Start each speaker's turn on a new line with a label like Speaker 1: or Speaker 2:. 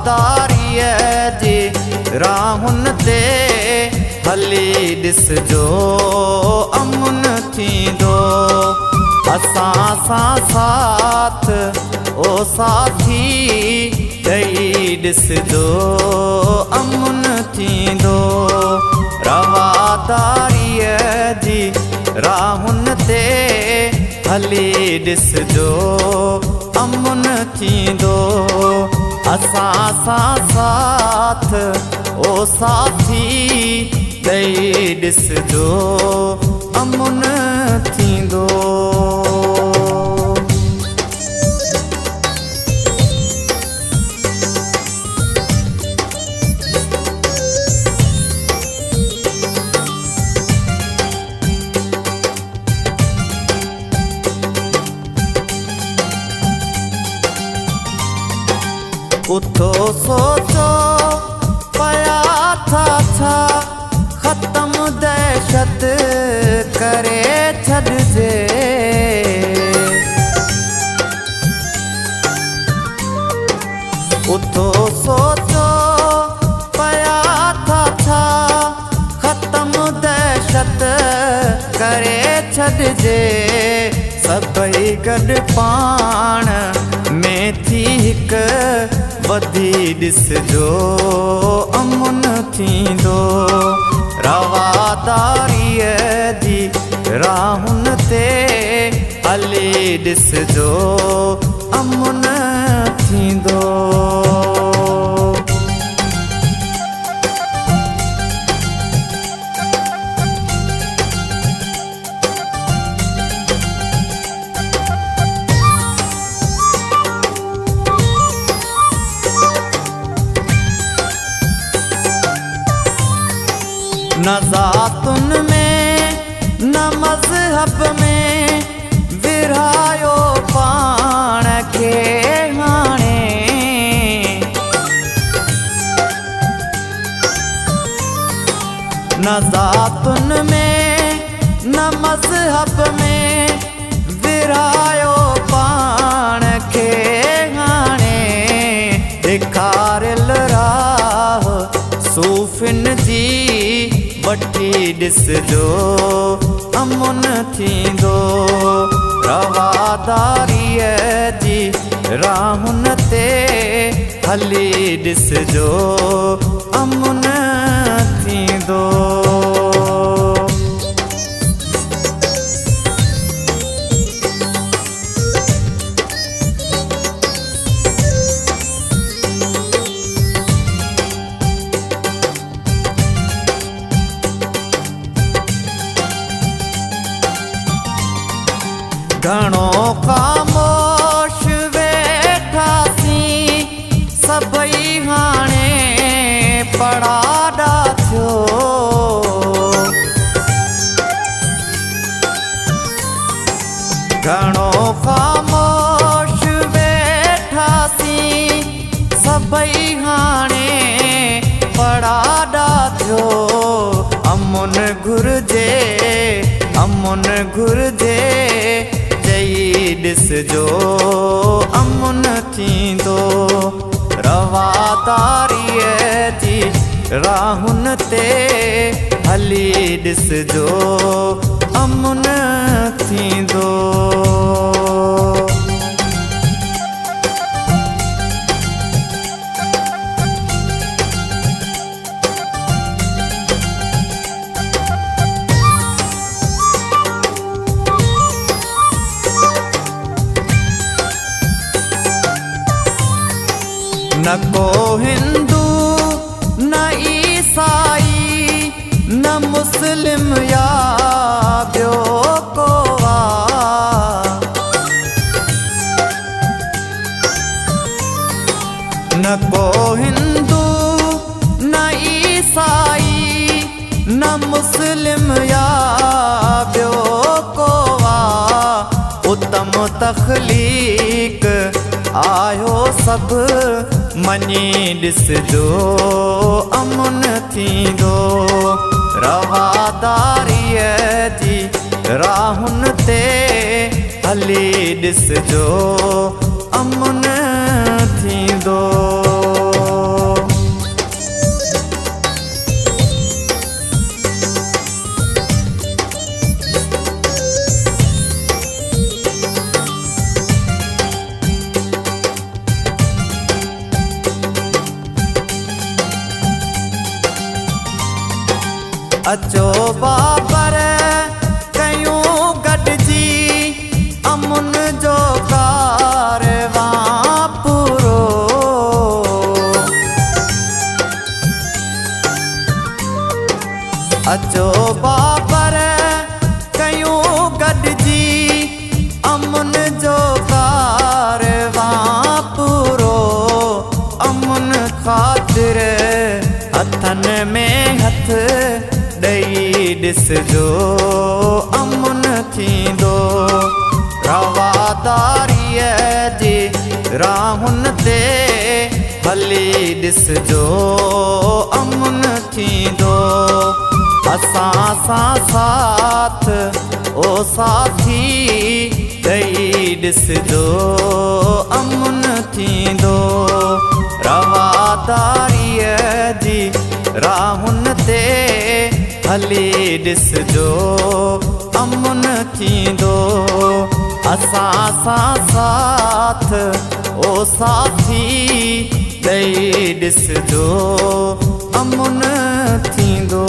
Speaker 1: रवादारीअ जी राहुनि ते हली ॾिसजो अमुन थींदो। असां सां साथ ओ साथी ॾेई ॾिसजो अमुन थींदो। रवादारीअ जी राहुनि ते हली ॾिसजो अमुन थींदो। असां सां साथ ओ साथी ॾेई ॾिसजो अमुन थींदो। उथो सोचो पया था छा ख़त्म दहशत करे छॾिजे। उथो सोचो पया था छा ख़त्म दहशत करे छॾिजे। सभई गॾु पाण में थी हिकु वधी ॾिसजो अमुन थींदो। रवादारीअ जी राहुनि ते हली ॾिसजो अमुन थींदो। न ज़ातुनि में न मज़हब में विरहायो पाण खे हाणे। न ज़ातुनि में न मज़हब में विरहायो पाण खे हाणे। ॾेखारियल राह सूफ़िन जी वठी ॾिसजो अमुन थींदो। रवादारीअ जी राहुनि ते हली ॾिसजो अमुन थींदो। घणो ख़ामोश वेठासीं सभई हाणे पड़ाड़ा थियो। घणो ख़ामोश वेठासीं सभई हाणे पड़ाड़ा थियो। अमुन घुरिजे अमुन घुरिजे ॾिसजो अमुन थींदो। रवादारीअ जी राहुनि ते हली ॾिसजो अमुन थींदो। न को हिंदू न ईसाई न मुस्लिम या ॿियो को न को हिंदू न ईसाई न मुस्लिम या ॿियो को उत्तम तख़लीक़ आयो सभु मञी ॾिसजो अमुन थींदो। रवादारीअ जी राहुनि ते हली ॾिसजो अमुन थींदो। अचो बाबर कयूं गॾिजी अमुन जो कारवां पूरो। अचो बाबर कयूं गॾिजी अमुन जो कारवां पूरो। अमुन ख़ातिर हथन में हथ ॾेई ॾिसजो अमुन थींदो। रवादारीअ जी राहुनि ते हली ॾिसजो अमुन थींदो। असां सां साथ ओ साथी ॾेई ॾिसजो अमुन थींदो। रवादारीअ जी राहुनि ते हली ॾिसजो अमुन थींदो। असां सां साथ ओ साथी ॾेई ॾिसजो अमुन थींदो।